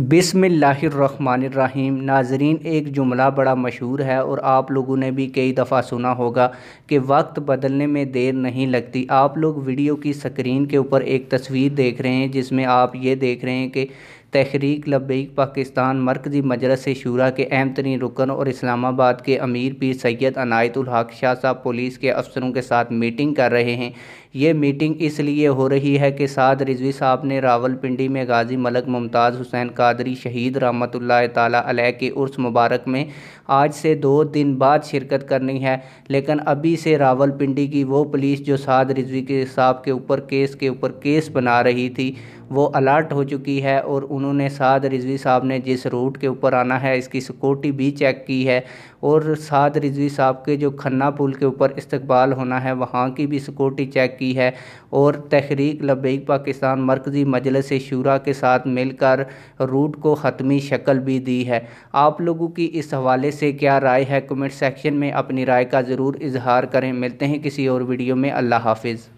बिस्मिल्लाहिर्रहमानिर्रहीम। नाजरीन, एक जुमला बड़ा मशहूर है और आप लोगों ने भी कई दफ़ा सुना होगा कि वक्त बदलने में देर नहीं लगती। आप लोग वीडियो की स्क्रीन के ऊपर एक तस्वीर देख रहे हैं जिसमें आप ये देख रहे हैं कि तहरीक लब्बैक पाकिस्तान मरकज़ी मजलिस शूरा के अहम तरीन रुकन और इस्लामाबाद के अमीर पीर सैयद अनायतुल हक शाह साहब पुलिस के अफसरों के साथ मीटिंग कर रहे हैं। ये मीटिंग इसलिए हो रही है कि साद रिजवी साहब ने रावलपिंडी में गाजी मलक मुमताज़ हुसैन कादरी शहीद रहमतुल्लाह ताला अलैह के उर्स मुबारक में आज से 2 दिन बाद शिरकत करनी है। लेकिन अभी से रावलपिंडी की वो पुलिस जो साद रिजवी के साहब के ऊपर केस बना रही थी वो अलर्ट हो चुकी है और उन्होंने साद रिजवी साहब ने जिस रूट के ऊपर आना है इसकी सिक्योरिटी भी चेक की है और साद रिजवी साहब के जो खन्ना पुल के ऊपर इस्तकबाल होना है वहाँ की भी सिक्योरिटी चेक की है और तहरीक लब्बैक पाकिस्तान मरकज़ी मजलिस शूरा के साथ मिलकर रूट को ख़त्मी शक्ल भी दी है। आप लोगों की इस हवाले से क्या राय है? कमेंट सेक्शन में अपनी राय का ज़रूर इजहार करें। मिलते हैं किसी और वीडियो में। अल्लाह हाफिज़।